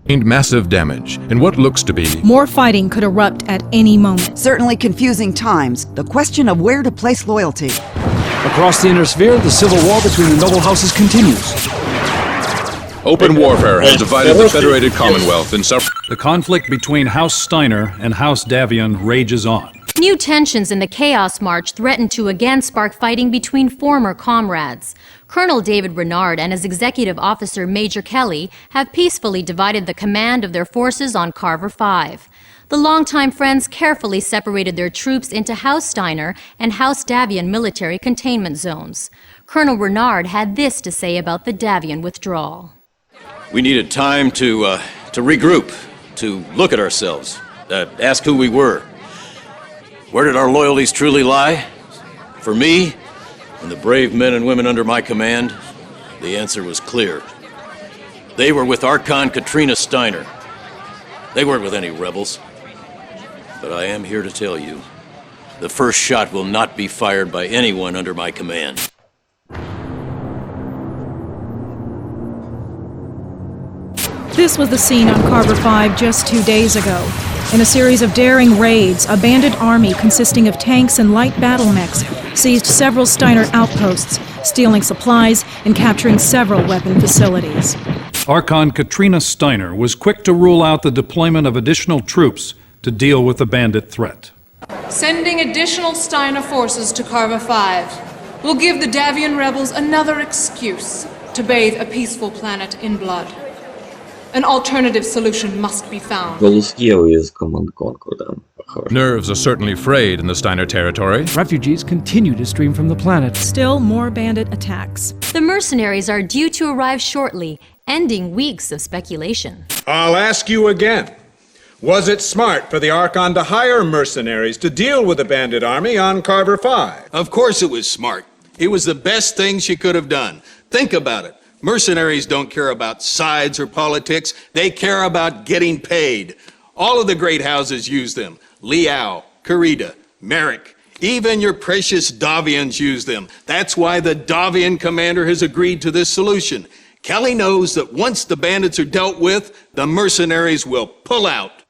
Sustained massive damage in what looks to be More fighting could erupt at any moment. Certainly confusing times. The question of where to place loyalty. Across the inner sphere, the civil war between the noble houses continues. open warfare has divided the Federated Commonwealth in several. The conflict between House Steiner and House Davion rages on. New tensions in the Chaos March threaten to again spark fighting between former comrades. Colonel David Renard and his executive officer Major Kelly have peacefully divided the command of their forces on Carver 5. The longtime friends carefully separated their troops into House Steiner and House Davion military containment zones. Colonel Renard had this to say about the Davion withdrawal. We needed time to regroup, to look at ourselves, ask who we were. Where did our loyalties truly lie? For me, and the brave men and women under my command, the answer was clear. They were with Archon Katrina Steiner. They weren't with any rebels. But I am here to tell you, the first shot will not be fired by anyone under my command. This was the scene on Carver 5 just 2 days ago. In a series of daring raids, a bandit army consisting of tanks and light battle mechs seized several Steiner outposts, stealing supplies and capturing several weapon facilities. Archon Katrina Steiner was quick to rule out the deployment of additional troops to deal with the bandit threat. Sending additional Steiner forces to Carver 5 will give the Davion rebels another excuse to bathe a peaceful planet in blood. An alternative solution must be found. Nerves are certainly frayed in the Steiner territory. Refugees continue to stream from the planet. Still more bandit attacks. The mercenaries are due to arrive shortly, ending weeks of speculation. I'll ask you again. Was it smart for the Archon to hire mercenaries to deal with the bandit army on Carver 5? Of course it was smart. It was the best thing she could have done. Think about it. Mercenaries don't care about sides or politics. They care about getting paid. All of the great houses use them. Liao, Karita, Merrick, even your precious Davians use them. That's why the Davian commander has agreed to this solution. Kelly knows that once the bandits are dealt with, the mercenaries will pull out.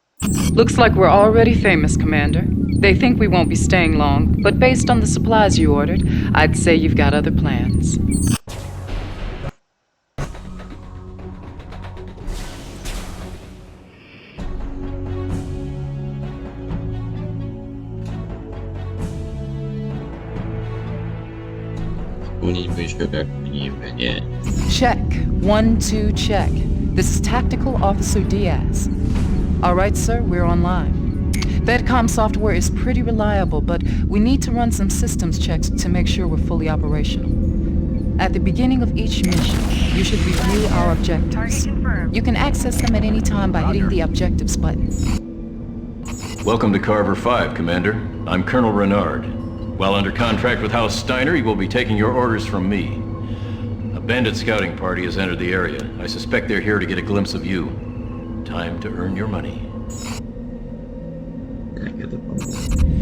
Looks like we're already famous, Commander. They think we won't be staying long, but based on the supplies you ordered, I'd say you've got other plans. Check. 1, 2, check. This is Tactical Officer Diaz. All right, sir, we're online. Vedcom software is pretty reliable, but we need to run some systems checks to make sure we're fully operational. At the beginning of each mission, you should review our objectives. You can access them at any time by hitting the Objectives button. Welcome to Carver 5, Commander. I'm Colonel Renard. While under contract with House Steiner, you will be taking your orders from me. A bandit scouting party has entered the area. I suspect they're here to get a glimpse of you. Time to earn your money.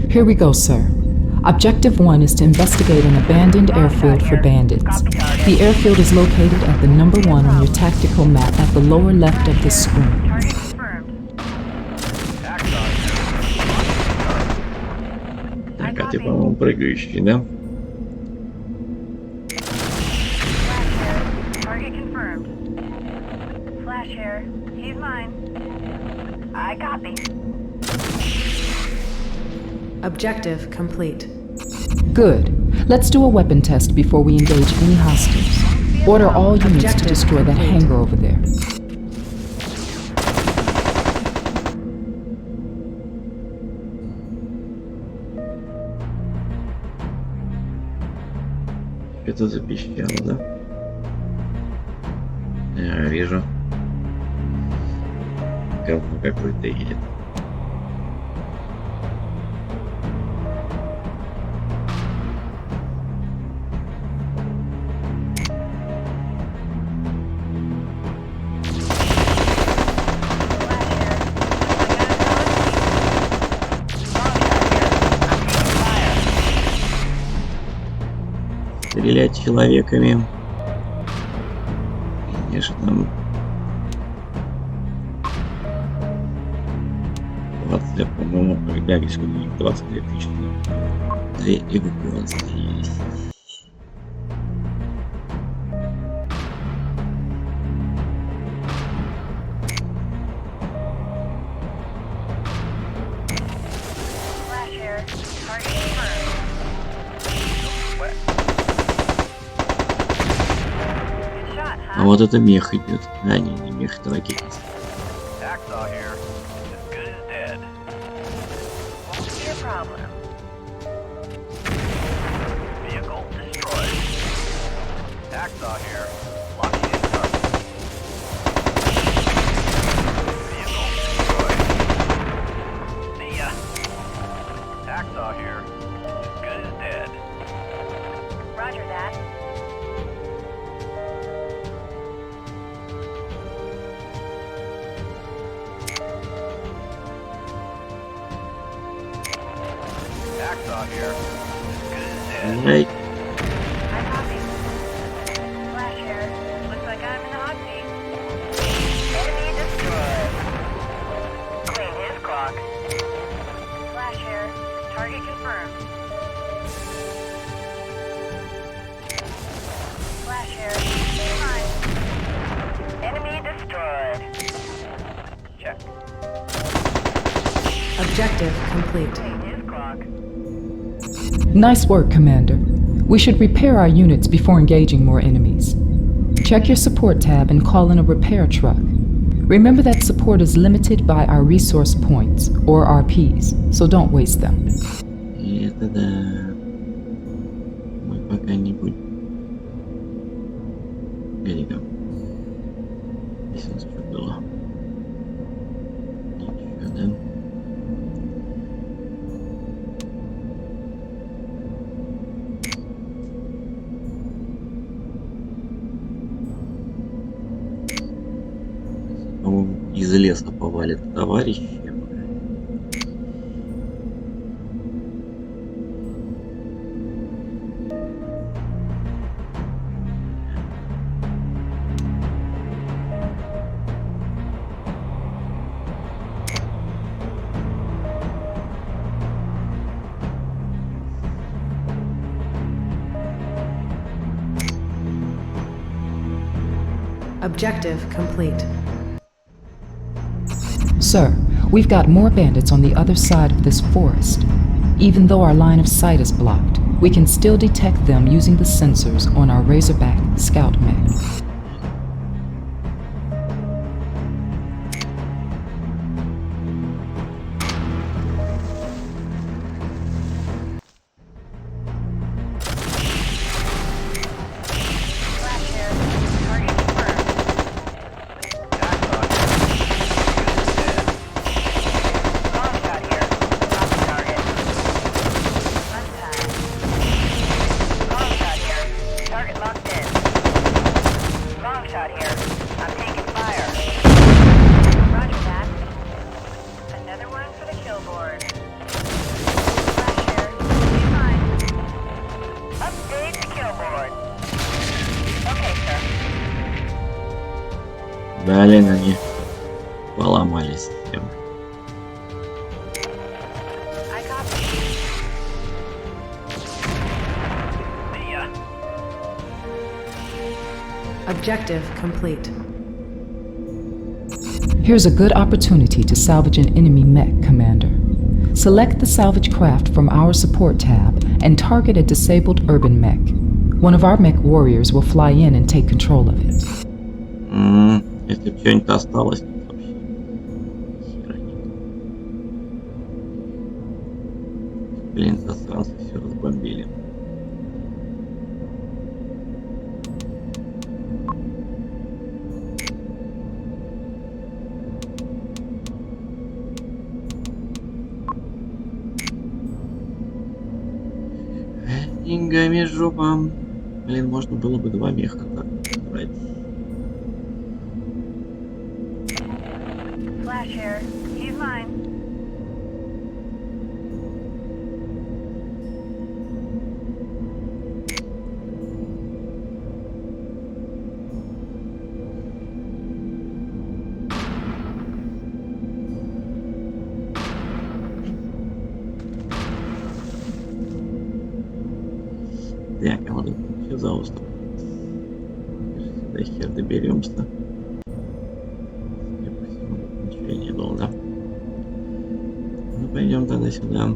Here we go, sir. Objective 1 is to investigate an abandoned airfield for bandits. The airfield is located at the number 1 on your tactical map at the lower left of the screen. Ты, по-моему, прыгающий, да? Target confirmed. Flash here. He's mine. I copy. Objective complete. Good. Let's do a weapon test before we engage any hostiles. Order all units to destroy that hangar over there. Это запищало, да? Я вижу. Говно какое-то едет. Стрелять человеками. Конечно. эвакуация, по-моему, проиграли сегодня 22 тысячи. 2 эвакуации есть. А вот это мех идет. А, не мех, это ракетница. Right. Objective complete. Nice work, Commander. We should repair our units before engaging more enemies. Check your support tab and call in a repair truck. Remember that support is limited by our resource points, or RPs, so don't waste them. И это да. Мы пока не будем. Берегом. Здесь у нас что было? Ничего, да? По-моему, из леса повалит товарищи. Objective complete. Sir, we've got more bandits on the other side of this forest. Even though our line of sight is blocked, we can still detect them using the sensors on our Razorback scout mech. Блин, они поломались. Objective complete. Here's a good opportunity to salvage an enemy mech, Commander. Select the salvage craft from our support tab and target a disabled urban mech. One of our mech warriors will fly in and take control of it. Если что-нибудь осталось, вообще херонит. Блин, засранцы все разбомбили. Деньгами жопа. Блин, можно было бы 2 меха так брать. Flash here. He's mine. пожалуйста. Сюда хер доберемся. Ничего я не долго. Ну пойдем тогда сюда.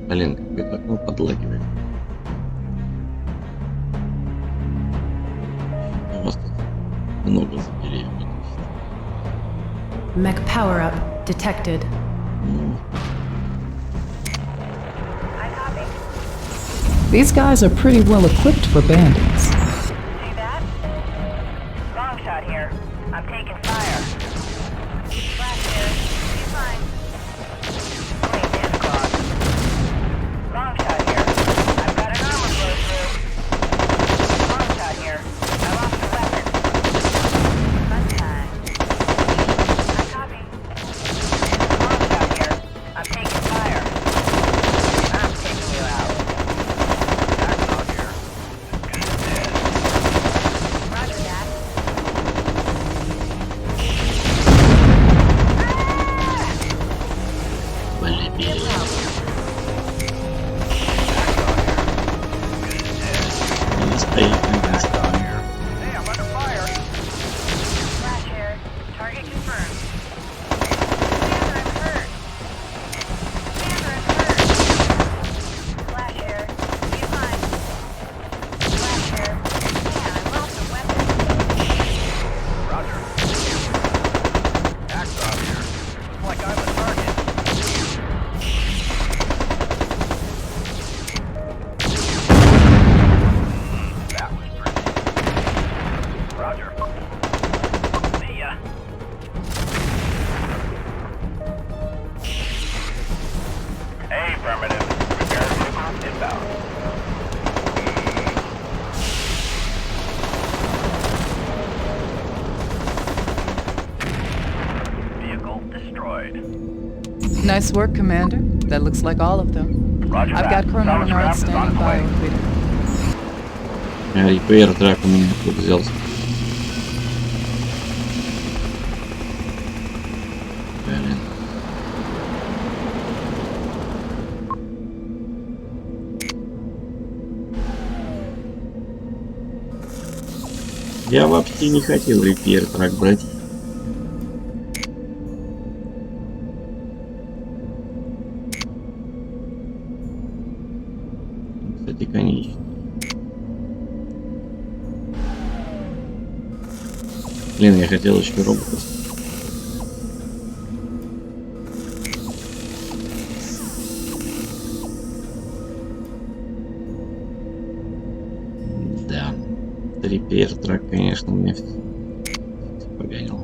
Блин, какое-то окно подлагивает. У вас тут много зверей. Mech power-up detected. These guys are pretty well equipped for bandits. See that? Long shot here. I'm taking fire. Flash here. Be fine. Wait, it's clogged. Long shot here. I've got an armor flow through. Long shot here. I lost the weapon. Fun time. I copy. Long shot here. I'm taking fire. I'm taking you out. Roger that. Flash here. Target confirmed. Commander, I'm hurt. Commander, I'm hurt. Flash here. Be fine. Flash here. Man, I lost a weapon. Roger. Axon here. Looks like I'm the target. That was pretty. Roger. See ya. Affirmative. Repair vehicle inbound. Vehicle destroyed. Nice work, Commander. That looks like all of them. Roger I've that. got Colonel Salvage Renard craft is on standing its by way. over there. Репейр трак у меня тут взялся. Блин. Я вообще не хотел репейр трак брать. Кстати, конечно. Блин, я хотел еще робота. Да. Репейр трак, конечно, мне все поганил.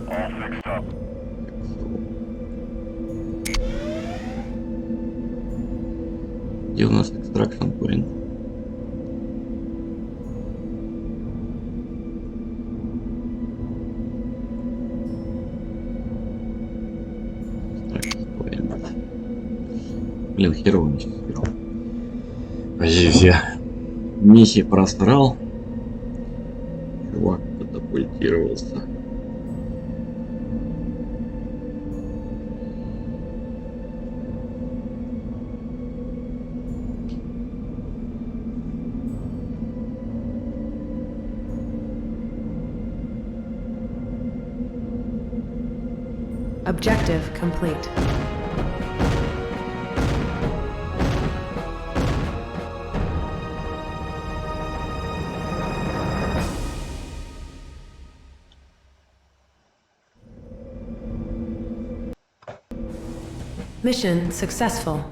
All fixed up. Где у нас экстракшн point? Блин, херово мне сейчас херово. Здесь я миссии просрал. Чувак катапультировался. Objective complete. Mission successful.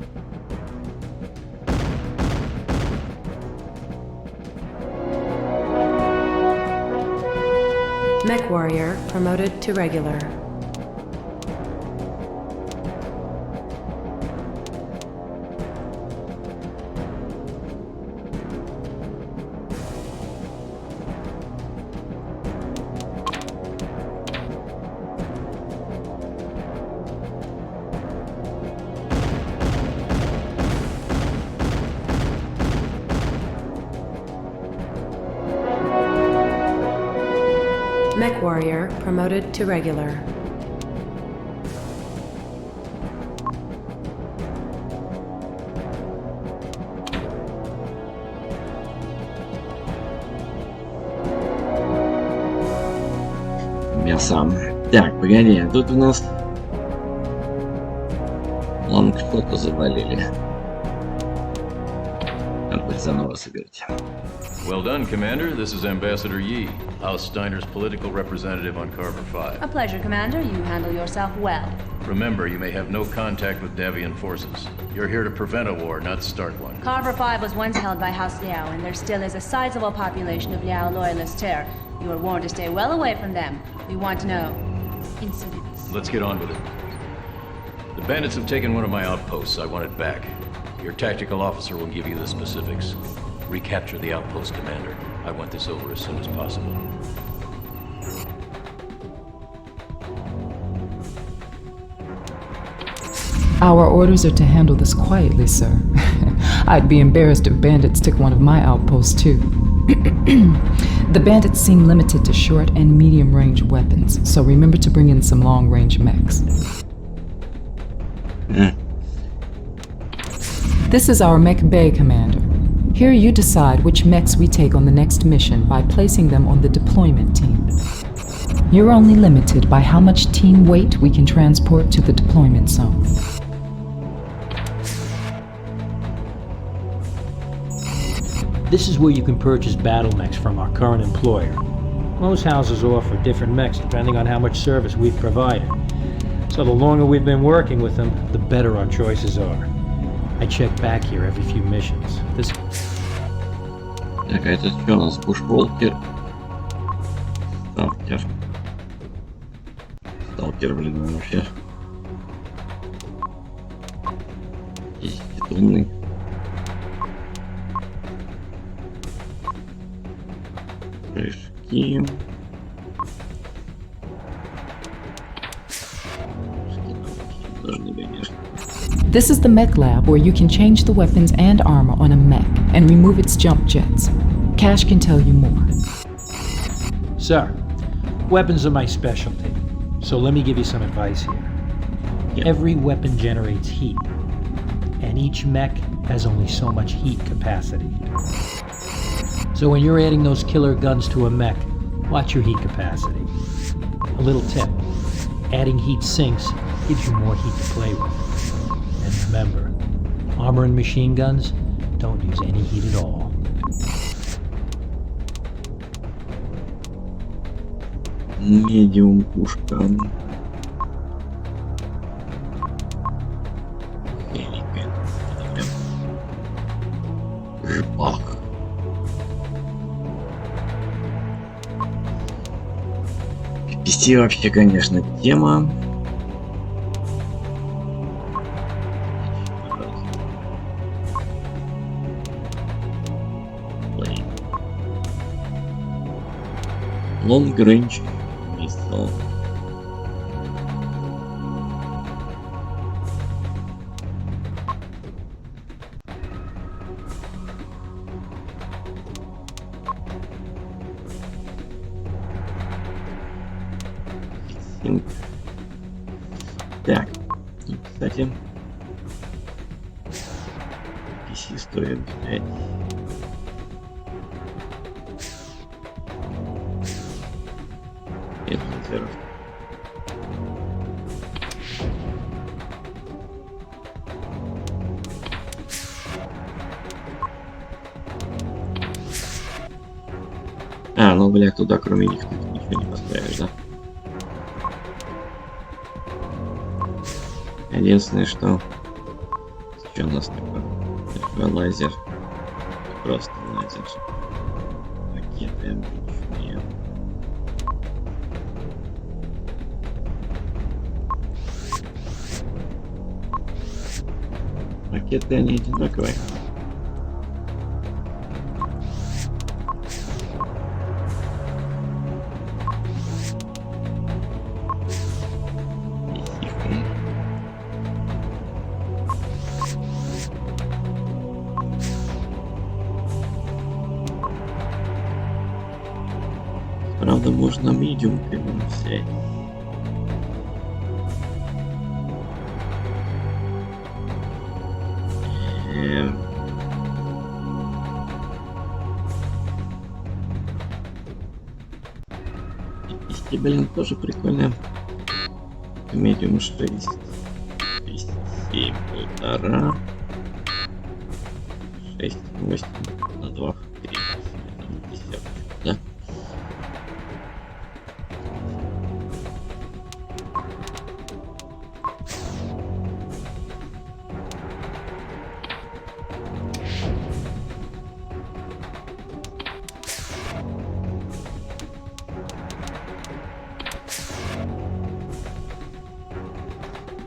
Mech warrior promoted to regular. Mech warrior promoted to regular. Мясо. Так, погоди, а тут у нас лонгшота завалили. Надо будет заново собирать. Well done, Commander. This is Ambassador Yi, House Steiner's political representative on Carver 5. A pleasure, Commander. You handle yourself well. Remember, you may have no contact with Davian forces. You're here to prevent a war, not start one. Carver 5 was once held by House Liao, and there still is a sizable population of Liao loyalists here. You are warned to stay well away from them. We want no incidents. Let's get on with it. The bandits have taken one of my outposts. I want it back. Your tactical officer will give you the specifics. Recapture the outpost, Commander. I want this over as soon as possible. Our orders are to handle this quietly, sir. I'd be embarrassed if bandits took one of my outposts, too. The bandits seem limited to short and medium-range weapons, so remember to bring in some long-range mechs. This is our mech bay, Commander. Here you decide which mechs we take on the next mission by placing them on the deployment team. You're only limited by how much team weight we can transport to the deployment zone. This is where you can purchase battle mechs from our current employer. Most houses offer different mechs depending on how much service we've provided. So the longer we've been working with them, the better our choices are. I check back here every few missions. This... Так, а это что у нас? Бушволкер. Сталкер. Сталкер, блин, вообще. Есть тонны. Прыжки. Должны, конечно. This is the mech lab where you can change the weapons and armor on a mech and remove its jump jets. Cash can tell you more. Sir, weapons are my specialty, so let me give you some advice here. Yeah. Every weapon generates heat, and each mech has only so much heat capacity. So when you're adding those killer guns to a mech, watch your heat capacity. A little tip, adding heat sinks gives you more heat to play with. And remember, armor and machine guns don't use any heat at all. Медиум пушка. Жбах. PC вообще, конечно, тема. Long range missile. Так, и, кстати, PC стоит взять. А, ну, бля, туда кроме них тут ничего не поставишь, да? Единственное, что у нас такое лазер. Просто лазер. Ракеты обычные. Ракеты, они одинаковые. правда, можно medium взять. И, блин, тоже прикольно. Medium 6. 7, 1,5. 6, 8 на 2, 3. Да?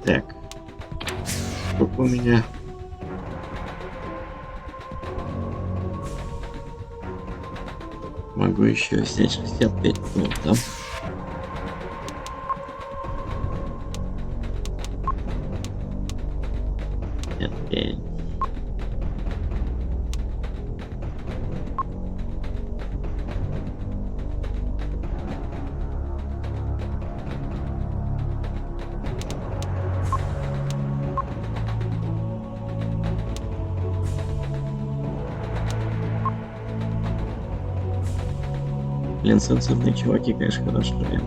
Так, сколько у меня? Могу еще взять 65 тонн, да? Опять. Блин, сенсорные чуваки, конечно, хорошо, блин.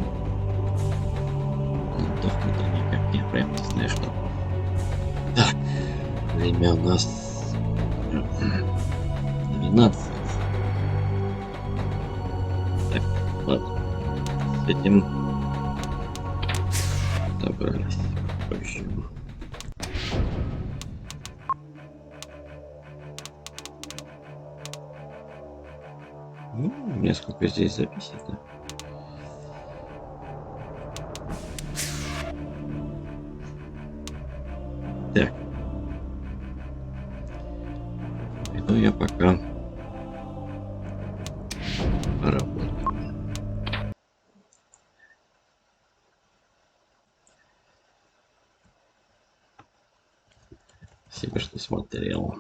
Ну, дохнут они, как я прям не знаю, что. Так, время у нас 12. Так, ладно. С этим добрались. Почему? Ну, у меня сколько здесь записей, да? Так. Иду я пока поработаю. Спасибо, что смотрел.